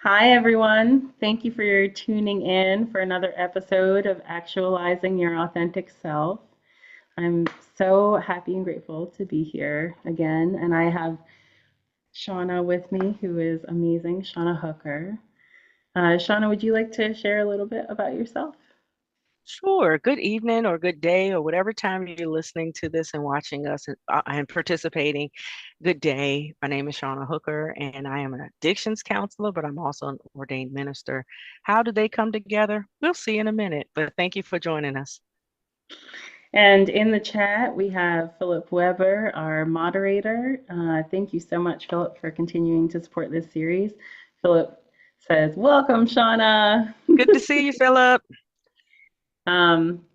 Hi, everyone. Thank you for tuning in for another episode of Actualizing Your Authentic Self. I'm so happy and grateful to be here again. And I have Shauna with me, who is amazing, Shauna Hooker. Shauna, would you like to share a little bit about yourself? Sure. Good evening or good day or whatever time you're listening to this and watching us and participating. Good day. My name is Shauna Hooker and I am an addictions counselor, but I'm also an ordained minister. How do they come together? We'll see in a minute, but thank you for joining us. And in the chat, we have Philip Weber, our moderator. Thank you so much, Philip, for continuing to support this series. Philip says, "Welcome, Shauna." Good to see you, Philip. Um,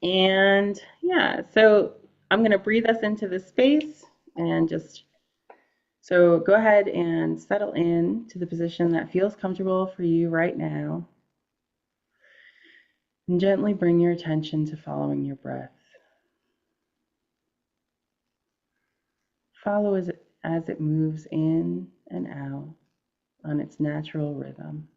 And yeah, so I'm going to breathe us into this space and just so go ahead and settle in to the position that feels comfortable for you right now. And gently bring your attention to following your breath. Follow as it moves in and out on its natural rhythm.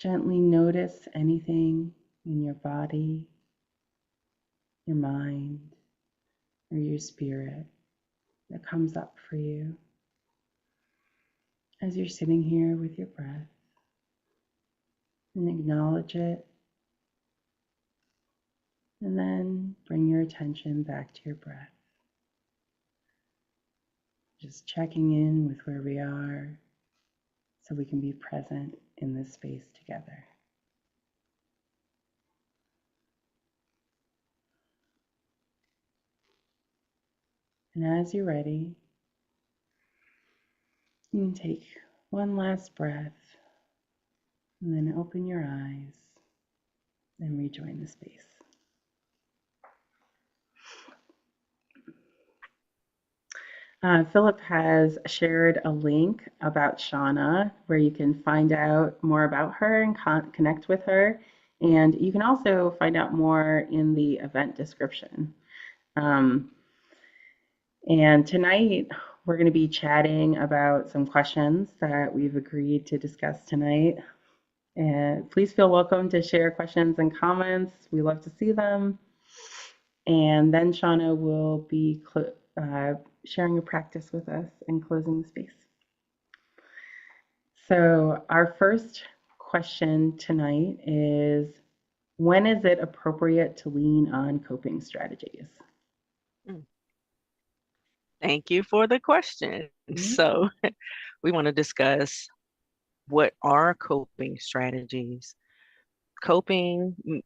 Gently notice anything in your body, your mind, or your spirit that comes up for you as you're sitting here with your breath, and acknowledge it, and then bring your attention back to your breath. Just checking in with where we are so we can be present in this space together. And as you're ready, you can take one last breath and then open your eyes and rejoin the space. Philip has shared a link about Shauna where you can find out more about her and connect with her. And you can also find out more in the event description. Um, and tonight, we're going to be chatting about some questions that we've agreed to discuss tonight. And please feel welcome to share questions and comments. We love to see them. And then Shauna will be sharing a practice with us and closing the space. So, our first question tonight is, when is it appropriate to lean on coping strategies? Mm. Thank you for the question. Mhm. So, we want to discuss what are coping strategies. Coping,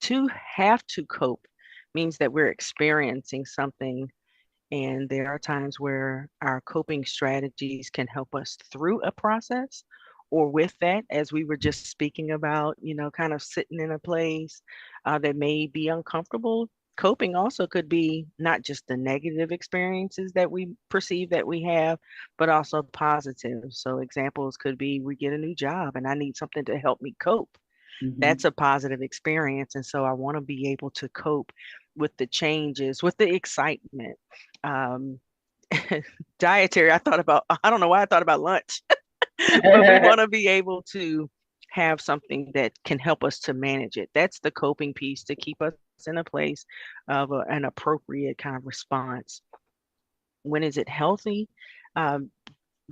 to have to cope means that we're experiencing something, and there are times where our coping strategies can help us through a process, or with that, as we were just speaking about, kind of sitting in a place that may be uncomfortable. Coping also could be not just the negative experiences that we perceive that we have, but also positive. So examples could be we get a new job and I need something to help me cope. That's Mhm. a positive experience. And so I want to be able to cope with the changes, with the excitement. Um, Dietary, I don't know why I thought about lunch, but we want to be able to have something that can help us to manage it. That's the coping piece to keep us in a place of an appropriate kind of response. When is it healthy? Um,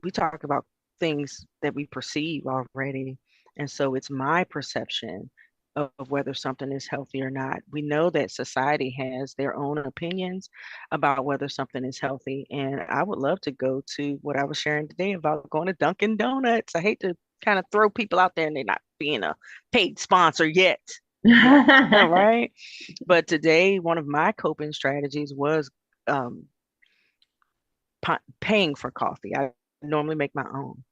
we talk about things that we perceive already. And so it's my perception of whether something is healthy or not. We know that society has their own opinions about whether something is healthy. And I would love to go to what I was sharing today about going to Dunkin' Donuts. I hate to kind of throw people out there and they're not being a paid sponsor yet. All right. But today, one of my coping strategies was um, paying for coffee. I normally make my own.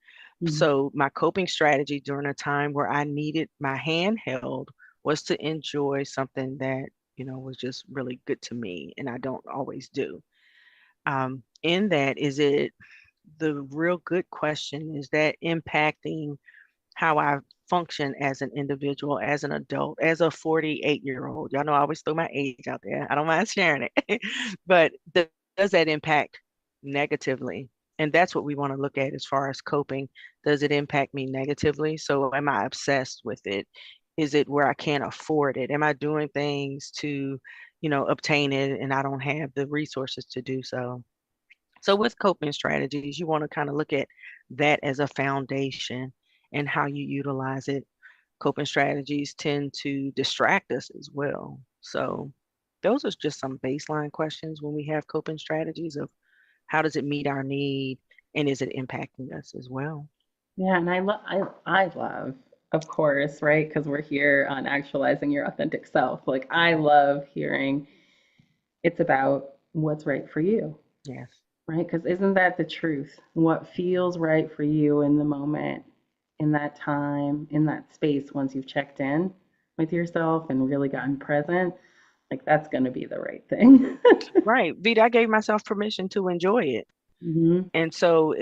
Mhm. So my coping strategy during a time where I needed my hand held was to enjoy something that, was just really good to me and I don't always do. In that, is it the real good question, is that impacting how I function as an individual, as an adult, as a 48-year-old. Y'all know I always throw my age out there. I don't mind sharing it. But does that impact negatively? And that's what we want to look at as far as coping. Does it impact me negatively? So am I obsessed with it? Is it where I can't afford it? Am I doing things to, obtain it and I don't have the resources to do so? So with coping strategies, you want to kind of look at that as a foundation and how you utilize it. Coping strategies tend to distract us as well. So those are just some baseline questions when we have coping strategies of how does it meet our need and is it impacting us as well? Yeah, and I love, of course, right? Because we're here on actualizing your authentic self. Like I love hearing it's about what's right for you, Yes. right? Because isn't that the truth? What feels right for you in the moment, in that time, in that space, once you've checked in with yourself and really gotten present, like that's going to be the right thing. Right. Vita, I gave myself permission to enjoy it. Hmm. And so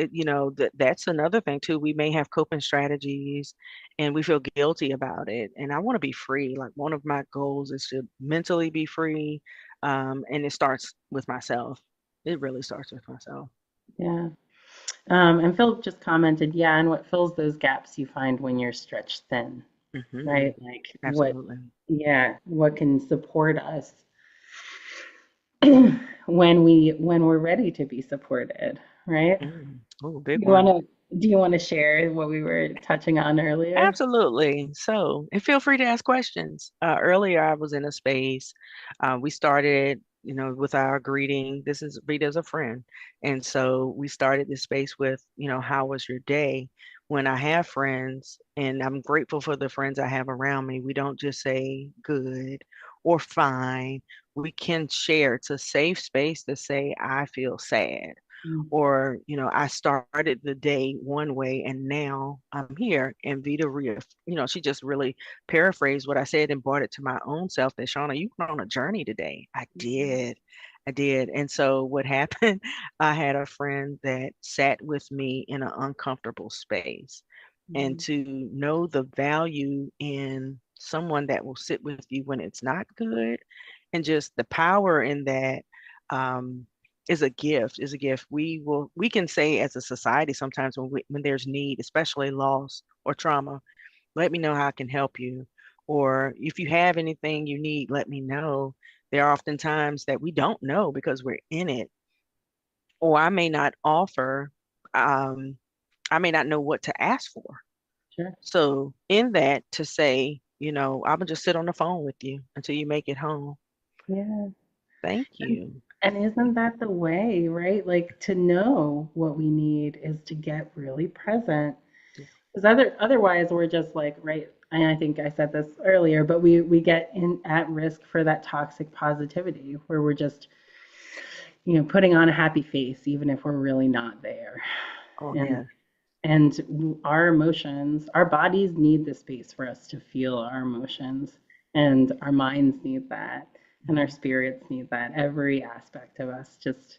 that's another thing too. We may have coping strategies and we feel guilty about it. And I want to be free. Like one of my goals is to mentally be free. And it starts with myself. It really starts with myself. Yeah. And Phil just commented, yeah, and what fills those gaps you find when you're stretched thin, Hmm. right? Like what, Absolutely. yeah, what can support us when we're ready to be supported, right? Oh, big You one. wanna do you want to share what we were touching on earlier? Absolutely. So, and feel free to ask questions. Earlier, I was in a space. We started, with our greeting. This is Rita's a friend. And so we started this space with, how was your day? When I have friends, and I'm grateful for the friends I have around me, we don't just say good or fine. We can share. It's a safe space to say, I feel sad Mm. or I started the day one way and now I'm here. And Vita she just really paraphrased what I said and brought it to my own self that Shauna, you went on a journey today. I did. And so what happened, I had a friend that sat with me in an uncomfortable space, and Mm. to know the value in someone that will sit with you when it's not good, and just the power in that, um, is a gift. We can say as a society sometimes when there's need, especially loss or trauma, let me know how I can help you. Or if you have anything you need, let me know. There are often times that we don't know because we're in it, or um, I may not know what to ask for. Sure. So in that, to say, I'm gonna just sit on the phone with you until you make it home. Yeah. Thank you. And isn't that the way, right? Like to know what we need is to get really present. Because otherwise we're just like, right, and I think I said this earlier, but we get in at risk for that toxic positivity where we're just, putting on a happy face even if we're really not there. Oh And yeah. our emotions, our bodies need the space for us to feel our emotions, and our minds need that, and our spirits need that. Every aspect of us just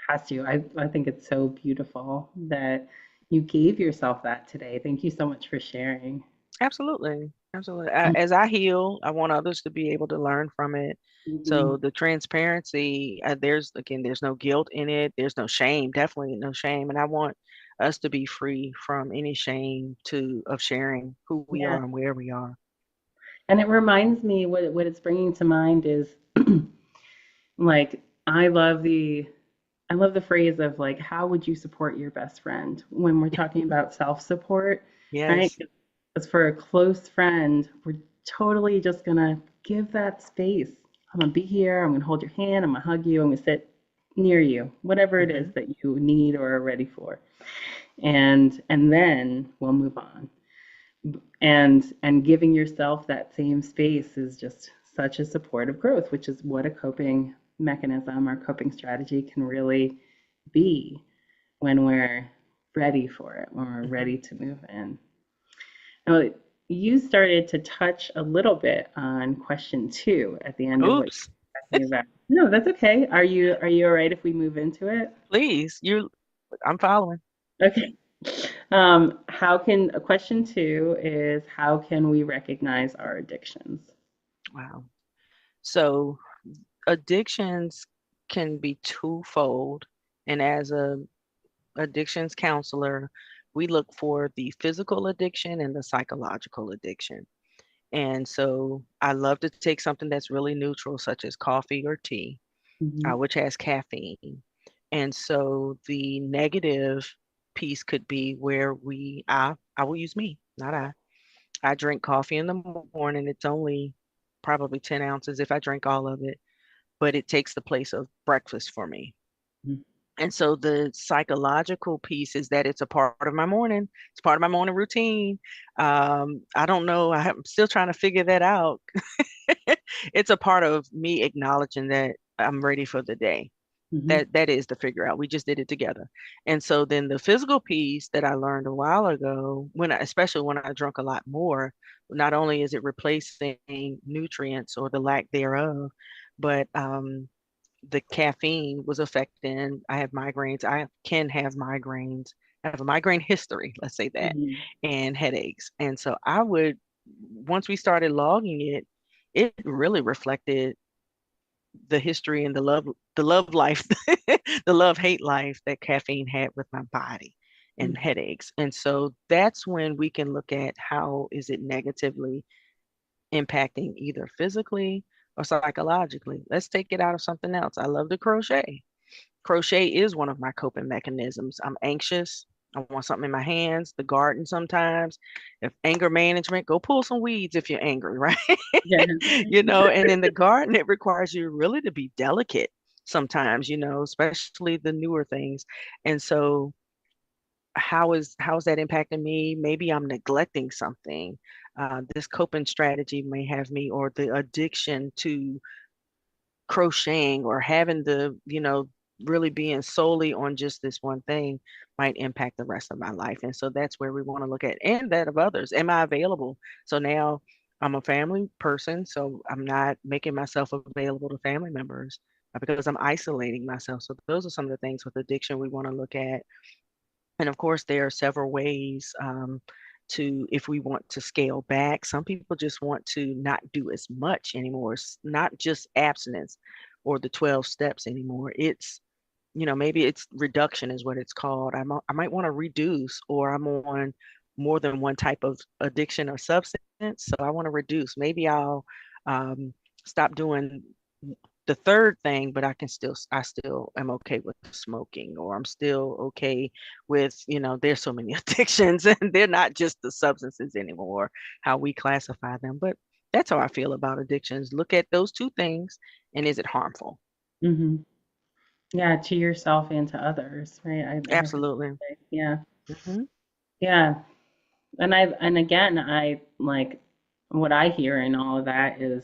has to. I think it's so beautiful that you gave yourself that today. Thank you so much for sharing. Absolutely. Absolutely. As I heal, I want others to be able to learn from it. Mhm. So the transparency, there's no guilt in it. There's no shame, definitely no shame. And I want us to be free from any shame of sharing who we Yeah. are and where we are. And it reminds me what it's bringing to mind is like I love the phrase of like, how would you support your best friend when we're talking about self-support, right? Yes. Because for a close friend, we're totally just gonna give that space. I'm gonna be here, I'm gonna hold your hand, I'm gonna hug you, I'm gonna sit near you, whatever it is Hmm. that you need or are ready for. And then we'll move on. And giving yourself that same space is just such a supportive growth, which is what a coping mechanism or coping strategy can really be when we're ready for it, when we're Hmm. ready to move in. Now, you started to touch a little bit on question two at the end of what Oops. you're talking about. No, that's okay. Are you all right if we move into it? Please. I'm following. Okay. Question two is how can we recognize our addictions? Wow. So addictions can be twofold. And as a addictions counselor, we look for the physical addiction and the psychological addiction. And so I love to take something that's really neutral, such as coffee or tea, Hmm. which has caffeine. And so the negative piece could be where I will use me, not I. I drink coffee in the morning. It's only probably 10 ounces if I drink all of it, but it takes the place of breakfast for me. And so the psychological piece is that it's a part of my morning. It's part of my morning routine. I don't know. I'm still trying to figure that out. It's a part of me acknowledging that I'm ready for the day. Hmm. That is to figure out. We just did it together. And so then the physical piece that I learned a while ago, especially when I drunk a lot more, not only is it replacing nutrients or the lack thereof, but the caffeine was affecting. I have migraines. I can have migraines. I have a migraine history, let's say that, Hmm. and headaches. And so once we started logging it, it really reflected the history and the love life, the love hate life that caffeine had with my body and headaches. And so that's when we can look at how is it negatively impacting either physically or psychologically. Let's take it out of something else. I love to crochet. Crochet is one of my coping mechanisms. I'm anxious. I want something in my hands, the garden sometimes. If anger management, go pull some weeds if you're angry, right? Yeah. And in the garden, it requires you really to be delicate sometimes, especially the newer things. And so how is that impacting me? Maybe I'm neglecting something. This coping strategy may have me, or the addiction to crocheting or having really being solely on just this one thing might impact the rest of my life. And so that's where we want to look at, and that of others. Am I available? So now I'm a family person, so I'm not making myself available to family members because I'm isolating myself. So those are some of the things with addiction we want to look at. And of course, there are several ways if we want to scale back. Some people just want to not do as much anymore. It's not just abstinence or the 12 steps anymore. Maybe it's reduction is what it's called. I might want to reduce, or I'm on more than one type of addiction or substance. So I want to reduce. Maybe I'll um, stop doing the third thing, but I still am okay with smoking, or I'm still okay with, there's so many addictions and they're not just the substances anymore, how we classify them. But that's how I feel about addictions. Look at those two things, and is it harmful? Hmm. Yeah, to yourself and to others, right? I have to Absolutely. say, yeah, Hmm. yeah. And again, I like what I hear in all of that is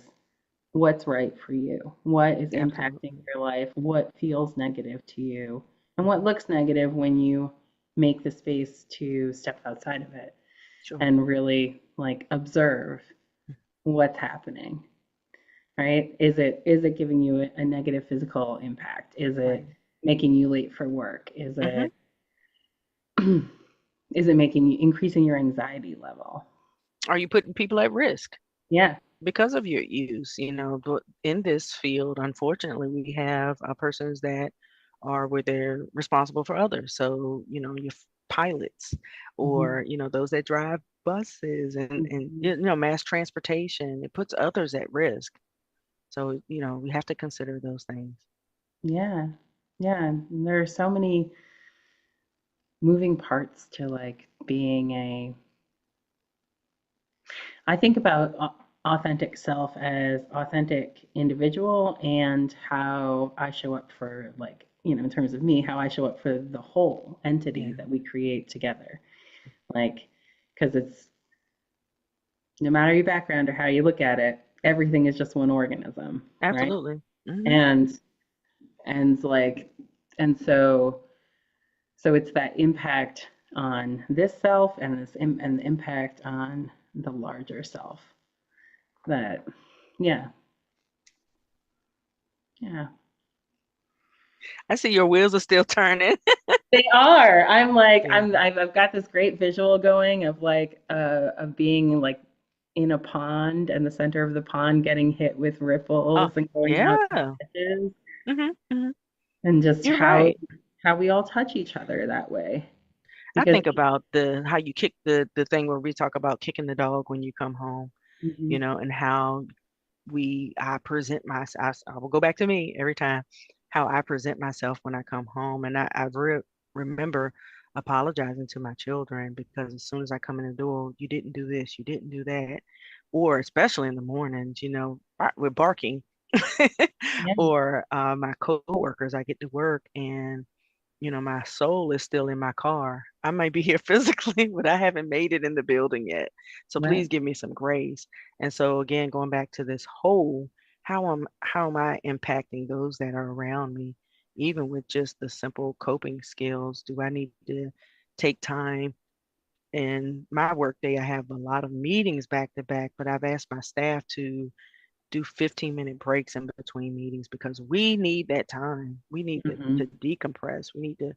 what's right for you, what is impacting Absolutely. your life, what feels negative to you, and what looks negative when you make the space to step outside of it Sure. and really like observe what's happening, right? Is it giving you a negative physical impact? Is Right. it making you late for work? Is Hmm. it is it making you increasing your anxiety level? Are you putting people at risk Yeah. because of your use? But in this field, unfortunately, we have persons that are where they're responsible for others. So, your pilots, Hmm. or, those that drive buses and Hmm. mass transportation, it puts others at risk. So, we have to consider those things. Yeah. Yeah. And there are so many moving parts to like being a I think about authentic self as authentic individual and how I show up for like, in terms of me, how I show up for the whole entity Yeah, that we create together. Like, because it's no matter your background or how you look at it, everything is just one organism, right? absolutely. Hmm. And and like and so it's that impact on this self and and the impact on the larger self that yeah, yeah. I see your wheels are still turning. They are. I'm like, Yeah. I've got this great visual going of like of being like in a pond and the center of the pond getting hit with Oh, ripples and going out to yeah. the edges Hmm. Hmm. and just You're right. how we all touch each other that way. I Because think about the how you kick the thing where we talk about kicking the dog when you come home, mhm, and how I present myself. I will go back to me every time, how I present myself when I come home, and I remember apologizing to my children because as soon as I come in the door, you didn't do this, you didn't do that, or especially in the mornings, we're barking, yeah, or my coworkers, I get to work and my soul is still in my car. I might be here physically, but I haven't made it in the building yet. So right. please give me some grace. And so again, going back to this whole, how am I impacting those that are around me, even with just the simple coping skills? Do I need to take time? In my workday, I have a lot of meetings back to back, but I've asked my staff to do 15-minute breaks in between meetings because we need that time. We need to Hmm. decompress. We need to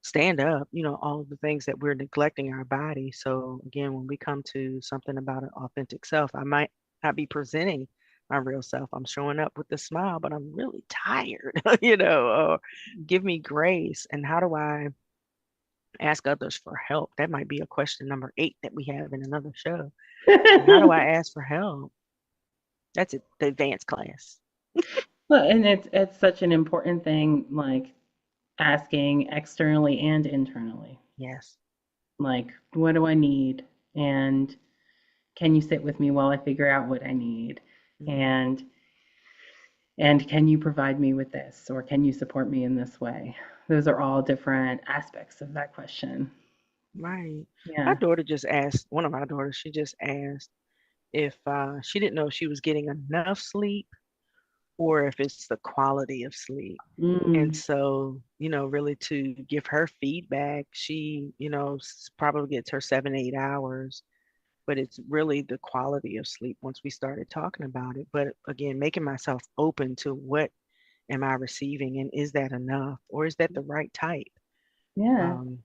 stand up, all of the things that we're neglecting our body. So again, when we come to something about an authentic self, I might not be presenting my real self. I'm showing up with a smile, but I'm really tired, or give me grace. And how do I ask others for help? That might be a question number 8 that we have in another show. How do I ask for help? That's it, the advanced class. Well, and it's such an important thing, like asking externally and internally. Yes. Like, what do I need? And can you sit with me while I figure out what I need? Mhm. And can you provide me with this or can you support me in this way? Those are all different aspects of that question. Right. My Yeah. daughter just asked, one of my daughters, she just asked if she didn't know if she was getting enough sleep or if it's the quality of sleep. And Mm, so, really to give her feedback, she, probably gets her 7, 8 hours, but it's really the quality of sleep once we started talking about it. But again, making myself open to what am I receiving and is that enough or is that the right type? yeah. Um,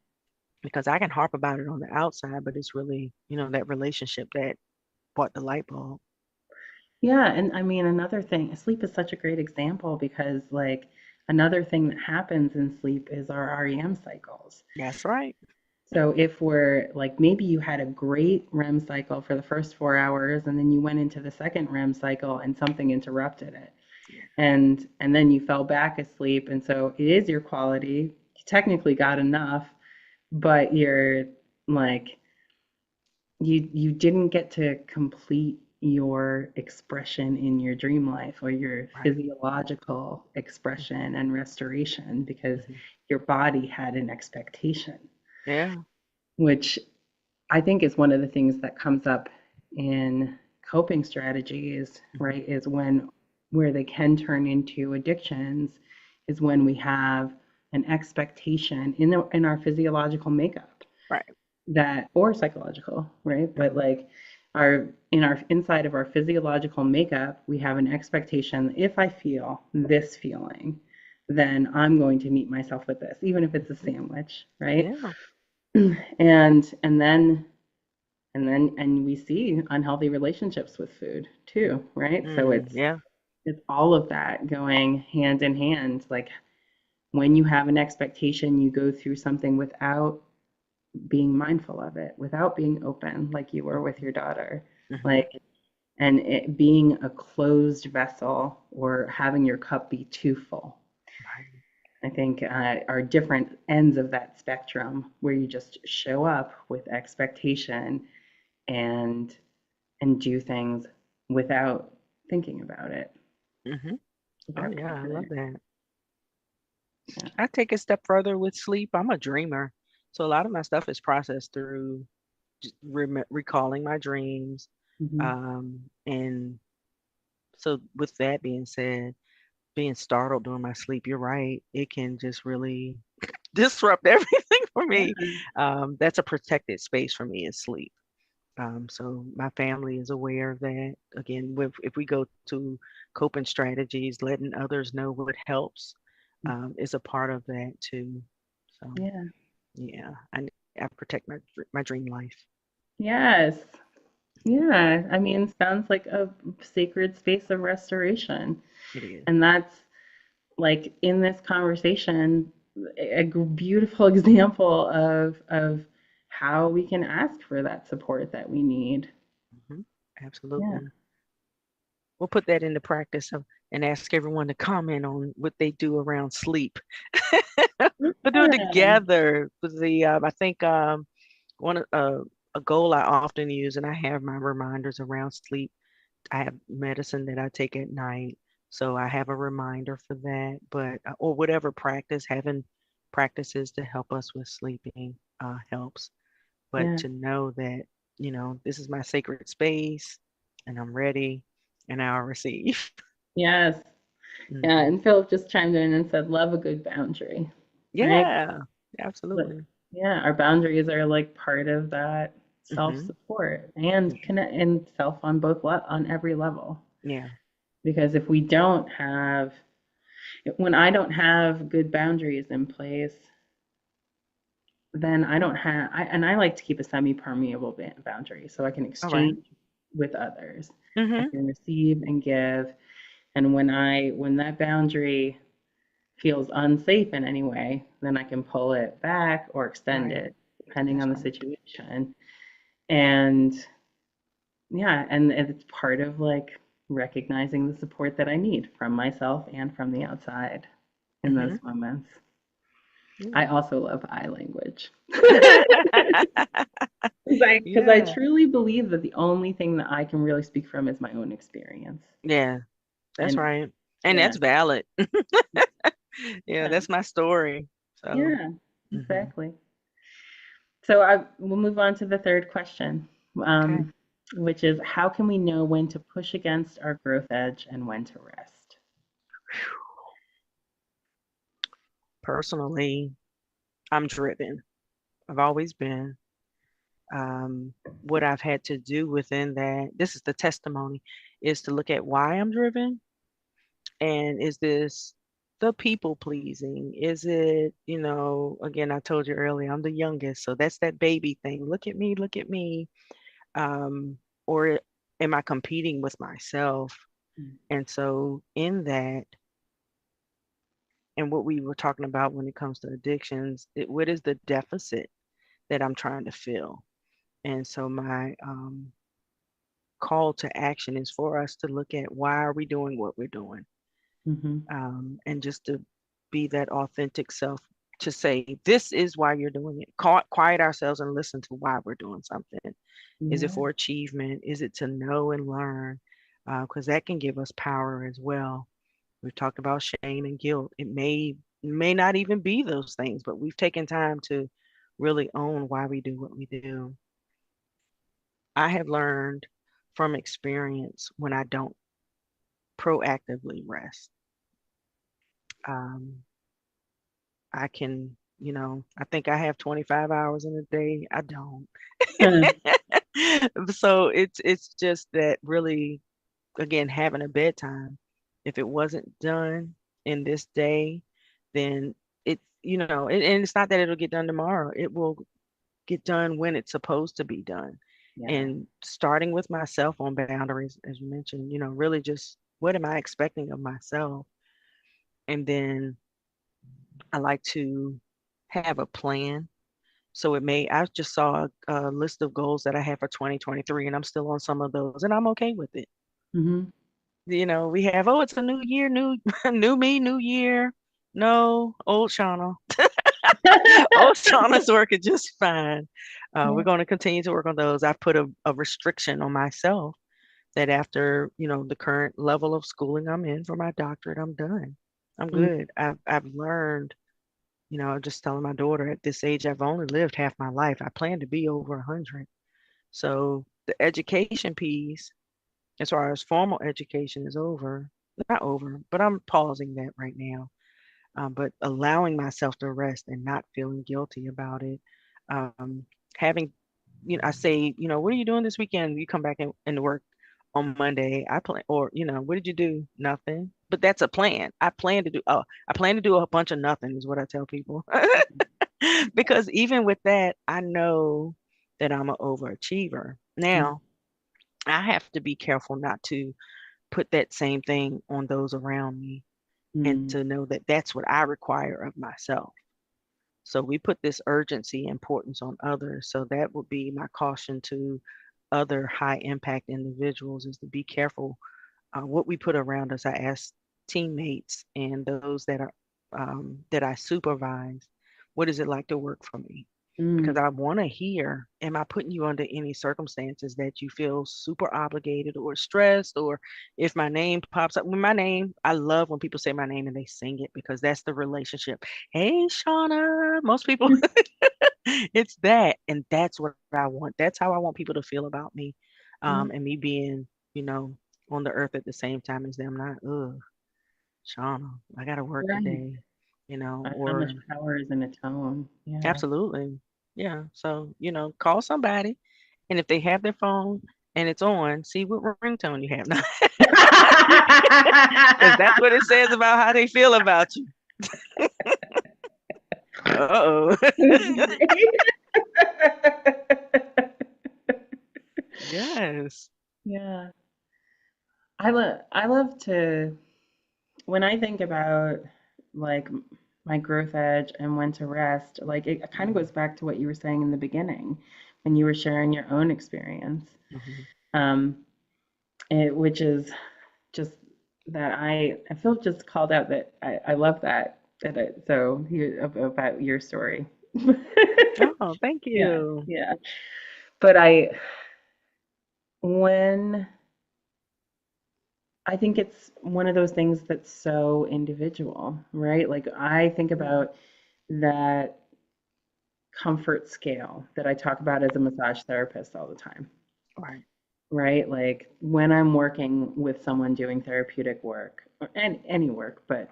because I can harp about it on the outside, but it's really, that relationship that brought the light bulb. Yeah. And I mean, another thing, sleep is such a great example because, like, another thing that happens in sleep is our REM cycles. That's right. So if we're like maybe you had a great REM cycle for the first 4 hours and then you went into the second REM cycle and something interrupted it. And then you fell back asleep. And so it is your quality. You technically got enough, but you're like you didn't get to complete your expression in your dream life or your Right. physiological expression and restoration because Mhm. your body had an expectation, Yeah. which I think is one of the things that comes up in coping strategies, Mhm. right? Is when where they can turn into addictions is when we have an expectation in our physiological makeup Right. that or psychological, right? But Mhm. like our inside of our physiological makeup, we have an expectation if I feel this feeling, then I'm going to meet myself with this, even if it's a Mhm. sandwich, right? Yeah. And then we see unhealthy relationships with food too, right? So Yeah. it's all of that going hand in hand. Like when you have an expectation, you go through something without being mindful of it, without being open, like you were with Mhm. your daughter, Mhm. like and it being a closed vessel or having your cup be too full. Right. I think are different ends of that spectrum where you just show up with expectation and do things without thinking about it, Mhm. Oh without yeah, I love considering. that. Yeah. I take a step further with sleep. I'm a dreamer, so a lot of my stuff is processed through just recalling my dreams. Hmm. And so, with that being said, being startled during my sleep, you're right. It can just really disrupt everything for me. Yeah. That's a protected space for me is sleep. So my family is aware of that. Again, if we go to coping strategies, letting others know what helps, is a part of that too. So Yeah. yeah, I protect my dream life. Yes. Yeah. I mean, sounds like a sacred space of restoration. It is. And that's like in this conversation, a beautiful example of how we can ask for that support that we need. Hmm. Yeah. Absolutely. We'll put that into practice and ask everyone to comment on what they do around sleep. We'll do it Yeah. together. With the I think one a goal I often use, and I have my reminders around sleep. I have medicine that I take at night, so I have a reminder for that. But or whatever practice, having practices to help us with sleeping helps. But Yeah. to know that this is my sacred space, and I'm ready, and I'll receive. Yes. Yeah. Hmm. And Philip just chimed in and said, love a good boundary, right? Yeah, But absolutely. yeah, our boundaries are like part of that Hmm. self-support and Yeah, connect and self on on every level. yeah, Because if we don't have, when I don't have good boundaries in place, then I don't have, and I like to keep a semi-permeable boundary so I can all right. exchange with others. I Hmm. can receive and give. And when that boundary feels unsafe in any way, then I can pull it back or extend Right. it, depending That's on the right. situation. And yeah, and it's part of like recognizing the support that I need from myself and from the outside in those Hmm. moments. I Yeah. also love I language. Because I Yeah. truly believe that the only thing that I can really speak from is my own experience. Yeah, that's And right. And yeah, that's valid. Yeah, yeah, that's my story. So, yeah, hmm. exactly. So we'll move on to the third question, Okay. which is how can we know when to push against our growth edge and when to rest? Personally, I'm driven. I've always been. What I've had to do within that, this is the testimony, is to look at why I'm driven. And is this the people pleasing? Is it, again, I told you earlier, I'm the youngest. So that's that baby thing. Look at me, look at me. Or am I competing with myself? And so in that, and what we were talking about when it comes to addictions, what is the deficit that I'm trying to fill? And so my call to action is for us to look at why are we doing what we're doing, Mm-hmm. and just to be that authentic self to say this is why you're doing it. Quiet ourselves and listen to why we're doing something. Is it Yeah. for achievement? Is it to know and learn? Because that can give us power as well. We've talked about shame and guilt. It may not even be those things, but we've taken time to really own why we do what we do. I have learned from experience when I don't proactively rest. Um, I can, I think I have 25 hours in a day. I don't. So it's just that really, again, having a bedtime. If it wasn't done in this day, then and it's not that it'll get done tomorrow. It will get done when it's supposed to be done. Yeah. And starting with myself on boundaries, as you mentioned, really just what am I expecting of myself? And then I like to have a plan. So I just saw a list of goals that I have for 2023, and I'm still on some of those, and I'm okay with it. Mm-hmm. We have, oh, it's a new year, new new me, new year. No, old Shauna. Old Shauna's working just fine. We're Yeah. going to continue to work on those. I've put a restriction on myself that after, the current level of schooling I'm in for my doctorate, I'm done. I'm Mm. good. I've learned, just telling my daughter at this age, I've only lived half my life. I plan to be over 100. So the education piece, as far as formal education is over, not over, but I'm pausing that right now. But allowing myself to rest and not feeling guilty about it. Having, I say, what are you doing this weekend? You come back into work. on Monday. I plan, or what did you do? Nothing. But that's a plan. I plan to do a bunch of nothing is what I tell people. Because even with that, I know that I'm an overachiever. Mm, Now, I have to be careful not to put that same thing on those around me, and mm, to know that that's what I require of myself. So we put this urgency importance on others. So that would be my caution to other high impact individuals, is to be careful what we put around us. I ask teammates and those that I supervise, what is it like to work for me? Because mm. I want to hear, am I putting you under any circumstances that you feel super obligated or stressed? Or if my name pops up, when my name, I love when people say my name and they sing it, because that's the relationship. Hey, Shauna, most people, it's that. And that's what I want. That's how I want people to feel about me. Yeah, And me being, you know, on the earth at the same time as them, not, ugh, Shauna, I got to work right. today, How much or power is in a tone? Yeah. absolutely. Yeah. So, call somebody, and if they have their phone and it's on, see what ringtone you have now. Because that's what it says about how they feel about you. Uh-oh. Yes. Yeah. I love to when I think about like my growth edge and when to rest, like it kind of Mhm, goes back to what you were saying in the beginning when you were sharing your own experience. mhm. Um, which is just that I feel just called out that I love so about your story. Oh, thank Yeah, you. yeah. But when I think it's one of those things that's so individual, right? Like I think Mhm. about that comfort scale that I talk about as a massage therapist all the time, Right. right? Like when I'm working with someone doing therapeutic work, or any work, but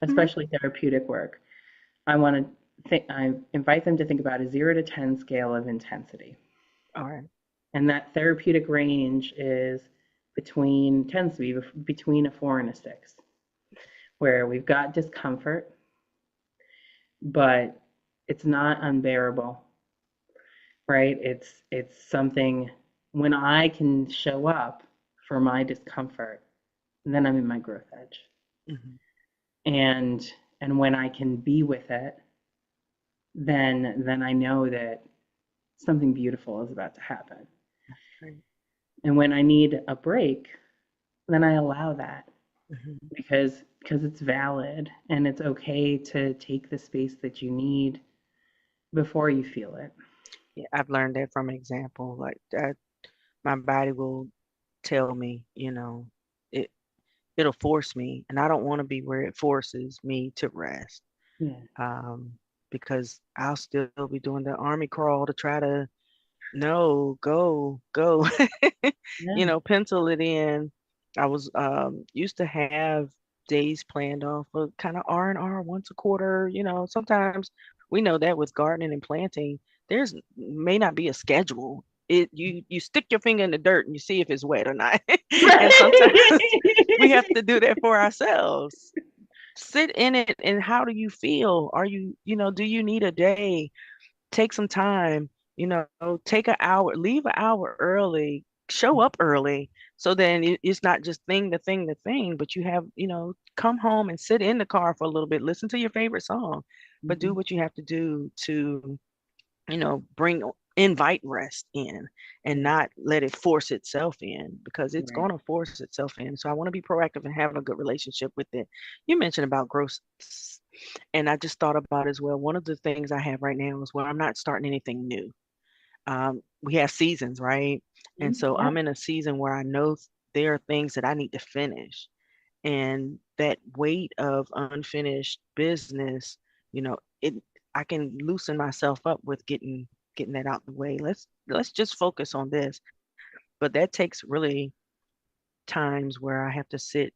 Mhm. especially therapeutic work, I invite them to think about a 0 to 10 scale of intensity. All right. And that therapeutic range is tends to be between a 4 and a 6, where we've got discomfort, but it's not unbearable, right? It's something when I can show up for my discomfort, then I'm in my growth edge. Mhm. And when I can be with it, then I know that something beautiful is about to happen. Right. And when I need a break, then I allow that Mhm. because it's valid and it's okay to take the space that you need before you feel it. Yeah, I've learned that from example. Like that, my body will tell me, it it'll force me, and I don't want to be where it forces me to rest. Yeah. Um, because I'll still be doing the army crawl to try to no go, Yeah. pencil it in. I was used to have days planned off of kind of R&R once a quarter. Sometimes we know that with gardening and planting, there's may not be a schedule. You stick your finger in the dirt and you see if it's wet or not. And sometimes we have to do that for ourselves. Sit in it, and how do you feel? Do you need a day? Take some time, take an hour, leave an hour early, show up early. So then it's not just thing to thing to thing, but you have, come home and sit in the car for a little bit, listen to your favorite song, but do Mhm. what you have to do to, invite rest in, and Yeah. not let it force itself in, because it's Right. going to force itself in. So I want to be proactive and having a good relationship with it. You mentioned about growth, and I just thought about as well. One of the things I have right now is where I'm not starting anything new. We have seasons, right? And Mhm. so Yeah. I'm in a season where I know there are things that I need to finish, and that weight of unfinished business, it I can loosen myself up with getting that out the way. Let's just focus on this. But that takes really times where I have to sit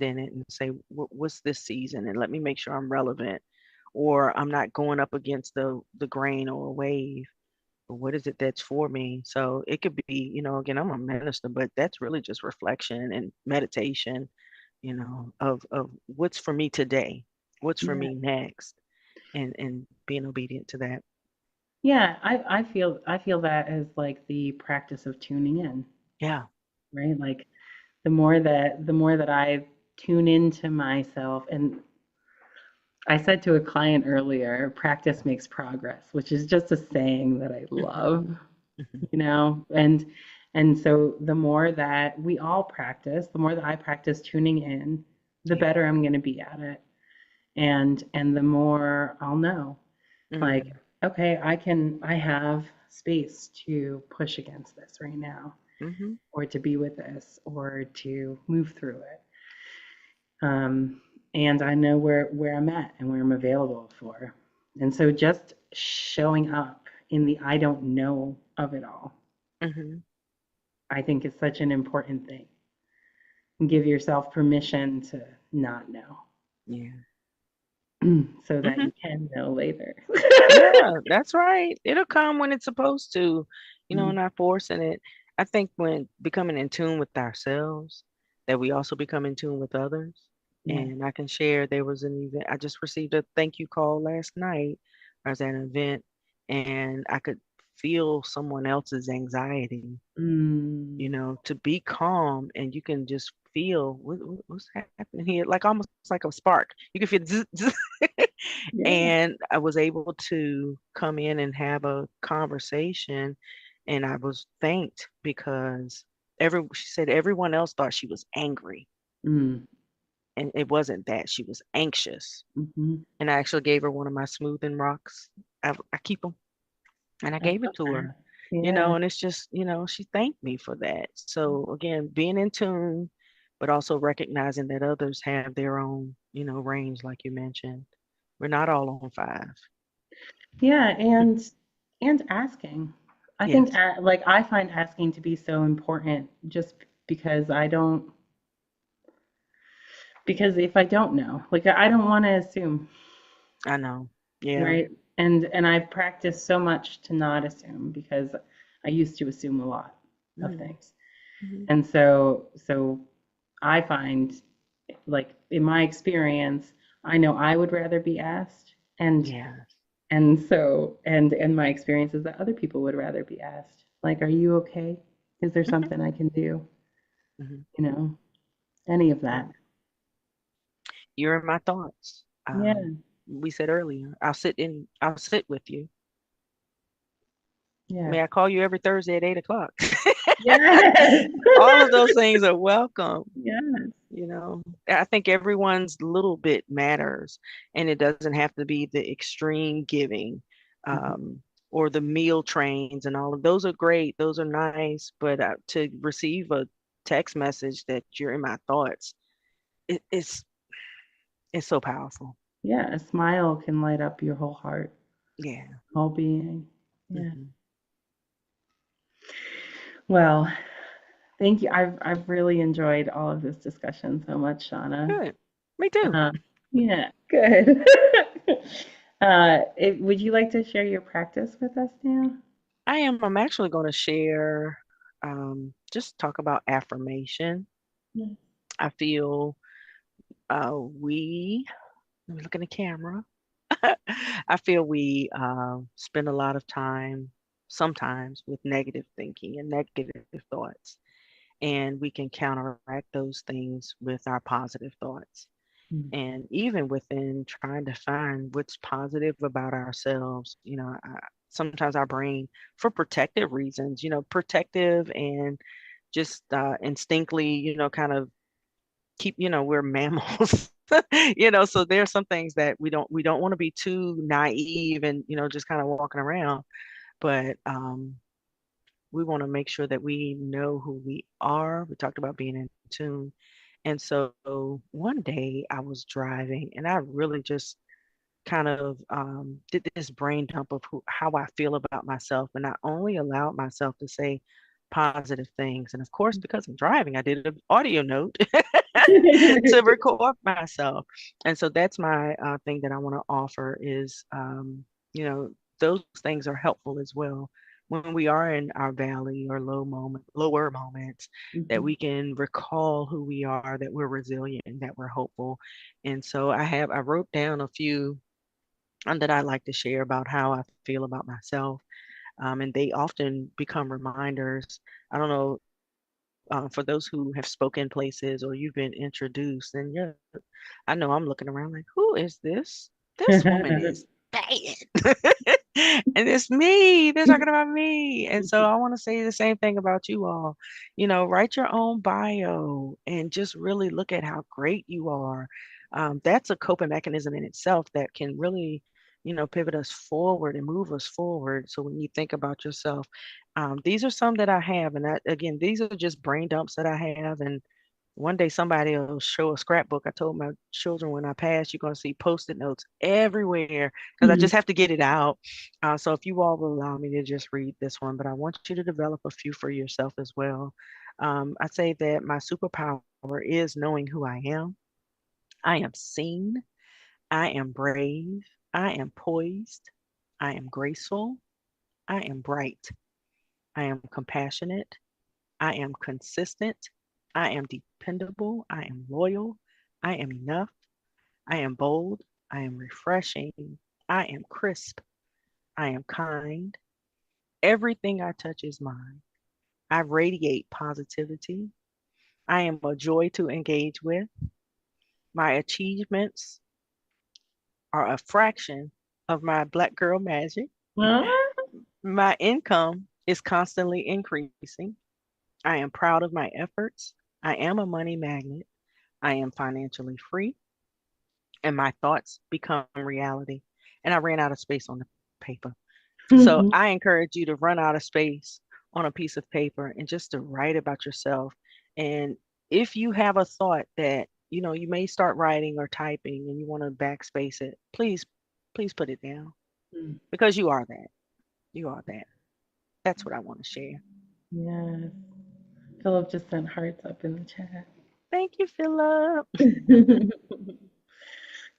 in it and say, what's this season? And let me make sure I'm relevant, or I'm not going up against the grain or a wave. what is it that's for me? So it could be, again, I'm a minister, but that's really just reflection and meditation, of what's for me today, what's for Yeah. me next, and being obedient to that. Yeah, I feel that as like the practice of tuning in, Yeah. right? Like the more that I tune into myself, and I said to a client earlier, practice makes progress, which is just a saying that I Hmm. love, Hmm. and so the more that we all practice, the more that I practice tuning in, the Yeah. better I'm going to be at it. And the more I'll know, like, Mm. okay, I have space to push against this right now, Hmm. or to be with this, or to move through it. Um, and I know where I'm at and where I'm available for. And so just showing up in the I don't know of it all, Hmm. I think is such an important thing. And give yourself permission to not know Yeah. so that Hmm. you can know later. Yeah, that's right. It'll come when it's supposed to, Mm, not forcing it. I think when becoming in tune with ourselves, that we also become in tune with others. yeah. And I can share there was an event, I just received a thank you call last night. I was at an event and I could feel someone else's anxiety, Mm, to be calm and you can just feel what's happening here, like almost like a spark. You can feel zzz, zzz. yeah. And I was able to come in and have a conversation, and I was thanked because she said everyone else thought she was angry, Mm, and it wasn't that. She was anxious. mhm. And I actually gave her one of my smoothing rocks. I keep them, and I I gave it love to that. her. Yeah. And it's just, she thanked me for that. So again, being in tune, but also recognizing that others have their own, range, like you mentioned. We're not all on five. Yeah, and asking. I think Yes. like I find asking to be so important just because I don't because if I don't know, like I don't want to assume, I know. Yeah. right? And I've practiced so much to not assume because I used to assume a lot of Mm-hmm. things. And so I find like in my experience, I know I would rather be asked Yeah. and my experience is that other people would rather be asked. Like, are you okay? Is there Hmm. something I can do? Hmm. You know, any of that. You're in my thoughts. Yeah, We said earlier, I'll sit with you. yeah. May I call you every Thursday at 8 o'clock? Yes. All of those things are welcome. Yes. I think everyone's little bit matters, and it doesn't have to be the extreme giving, Mhm. um, or the meal trains and all of those are great. Those are nice, but to receive a text message that you're in my thoughts, it's so powerful. Yeah, a smile can light up your whole heart, Yeah. whole being. Yeah. Hmm. Well, thank you. I've really enjoyed all of this discussion so much, Shauna. Good. Me too. Uh, yeah, good. Would you like to share your practice with us now? I am. I'm actually going to share, just talk about affirmation. Yeah. I feel we, let me look in the camera. I feel we spend a lot of time sometimes with negative thinking and negative thoughts, and we can counteract those things with our positive thoughts. Mm. And even within trying to find what's positive about ourselves, sometimes our brain, for protective reasons, protective and just instinctively, kind of keep, we're mammals. So there are some things that we don't want to be too naive and, just kind of walking around, but we want to make sure that we know who we are. We talked about being in tune. And so one day I was driving and I really just kind of did this brain dump of how I feel about myself. And I only allowed myself to say positive things. And of course, because I'm driving, I did an audio note to record myself. And so that's my thing that I want to offer is, you know, those things are helpful as well when we are in our valley or lower moments, that Mhm. we can recall who we are, that we're resilient, and that we're hopeful. And so I wrote down a few that I like to share about how I feel about myself. And they often become reminders. I don't know, for those who have spoken places or you've been introduced, and yeah, I know I'm looking around like, who is this? This woman is bad. And it's me. They're talking about me. And so I want to say the same thing about you all. Write your own bio and just really look at how great you are. That's a coping mechanism in itself that can really, pivot us forward and move us forward. So when you think about yourself, these are some that I have. And again, these are just brain dumps that I have. And one day somebody will show a scrapbook. I told my children when I pass, you're going to see post-it notes everywhere because I just have to get it out. So if you all will allow me to just read this one, but I want you to develop a few for yourself as well. I say that my superpower is knowing who I am. I am seen. I am brave. I am poised. I am graceful. I am bright. I am compassionate. I am consistent. I am dependable. I am loyal. I am enough. I am bold. I am refreshing. I am crisp. I am kind. Everything I touch is mine. I radiate positivity. I am a joy to engage with. My achievements are a fraction of my Black girl magic. Ah. My income is constantly increasing. I am proud of my efforts. I am a money magnet. I am financially free, and my thoughts become reality. And I ran out of space on the paper. So I encourage you to run out of space on a piece of paper and just to write about yourself. And if you have a thought that, you may start writing or typing and you want to backspace it, please put it down because you are that. You are that. That's what I want to share. Yes. Philip just sent hearts up in the chat. Thank you, Philip.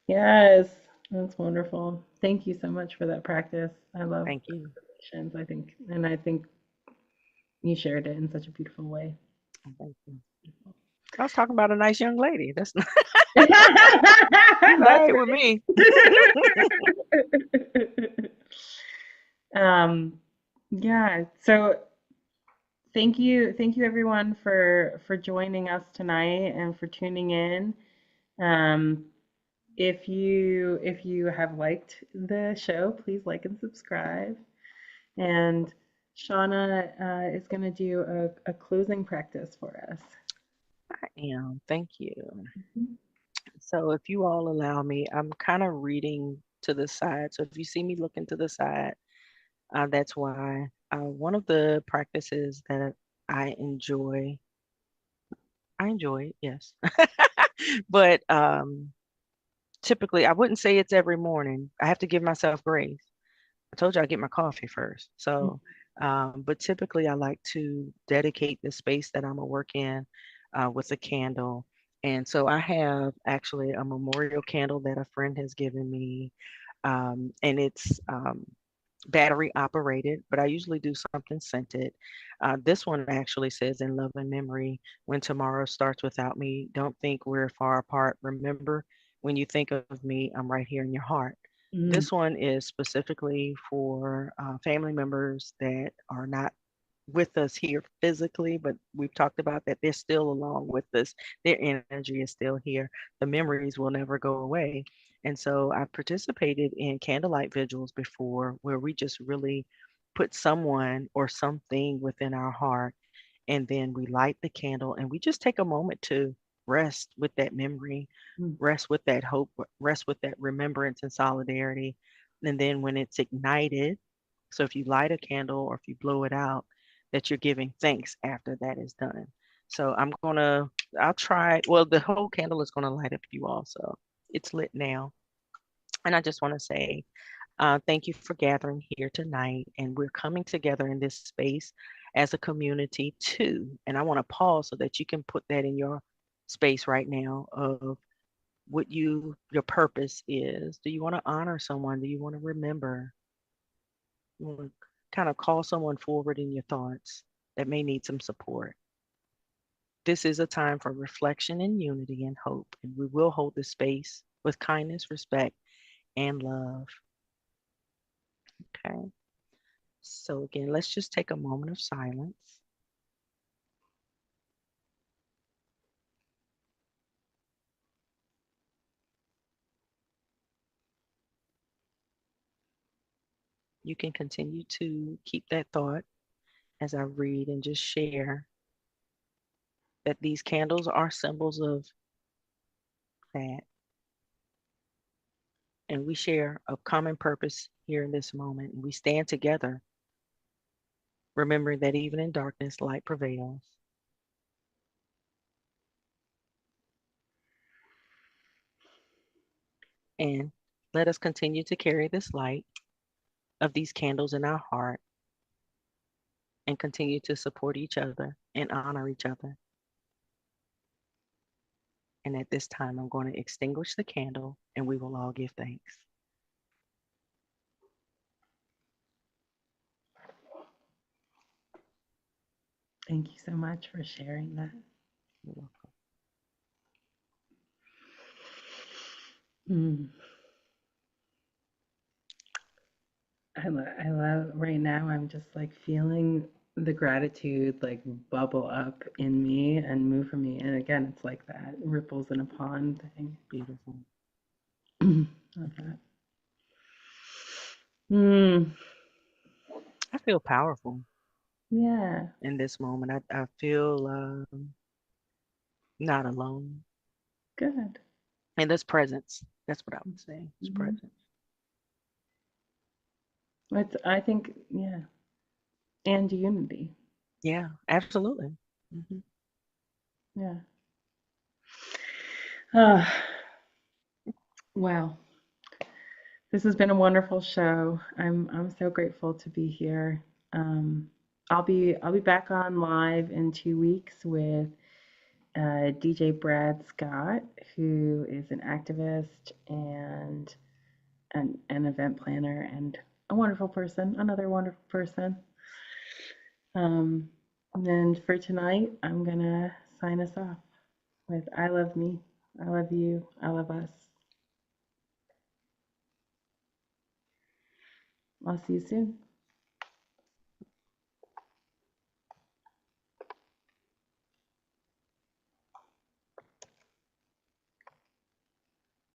Yes, that's wonderful. Thank you so much for that practice. I love Thank you. affirmations, I think you shared it in such a beautiful way. Thank you. I was talking about a nice young lady. That's not, she's all That's right with me. right. Yeah, so thank you everyone for joining us tonight and for tuning in. Um, if you have liked the show, please like and subscribe. And Shauna is going to do a closing practice for us. I am. Thank you. So if you all allow me, I'm kind of reading to the side. So if you see me looking to the side, that's why. One of the practices that I enjoy, I enjoy it, yes. But typically, I wouldn't say it's every morning. I have to give myself grace. I told you I get my coffee first. So, but typically, I like to dedicate the space that I'm gonna work in with a candle. And so I have actually a memorial candle that a friend has given me, and it's battery operated, but I usually do something scented. This one actually says, in love and memory, when tomorrow starts without me, don't think we're far apart. Remember, when you think of me, I'm right here in your heart. Mm, This one is specifically for family members that are not with us here physically, but we've talked about that they're still along with us. Their energy is still here. The memories will never go away. And so I've participated in candlelight vigils before where we just really put someone or something within our heart, and then we light the candle and we just take a moment to rest with that memory, mm, rest with that hope, rest with that remembrance and solidarity. And then when it's ignited, so if you light a candle or if you blow it out, that you're giving thanks after that is done. So I'll try, well, the whole candle is gonna light up you all. So it's lit now. And I just want to say thank you for gathering here tonight. And we're coming together in this space as a community too. And I want to pause so that you can put that in your space right now of what your purpose is. Do you want to honor someone? Do you want to remember? You want to kind of call someone forward in your thoughts that may need some support. This is a time for reflection and unity and hope, and we will hold this space with kindness, respect, and love. Okay. So, again, let's just take a moment of silence. You can continue to keep that thought as I read and just share that these candles are symbols of that. And we share a common purpose here in this moment. And we stand together, remembering that even in darkness, light prevails. And let us continue to carry this light of these candles in our heart and continue to support each other and honor each other. And at this time, I'm going to extinguish the candle and we will all give thanks. Thank you so much for sharing that. You're welcome. I love right now. I'm just like feeling the gratitude like bubble up in me and move from me. And again, it's like that ripples in a pond thing. Beautiful. Love that. I feel powerful Yeah. in this moment. I feel not alone. Good. And there's presence. That's what I would say. It's Mm-hmm. presence. I think, yeah. And unity. Yeah, absolutely. Mm-hmm. Yeah. Uh, wow. This has been a wonderful show. I'm so grateful to be here. Um, I'll be back on live in 2 weeks with DJ Brad Scott, who is an activist and an event planner and a wonderful person, another wonderful person. And for tonight, I'm gonna sign us off with I love me, I love you, I love us. I'll see you soon.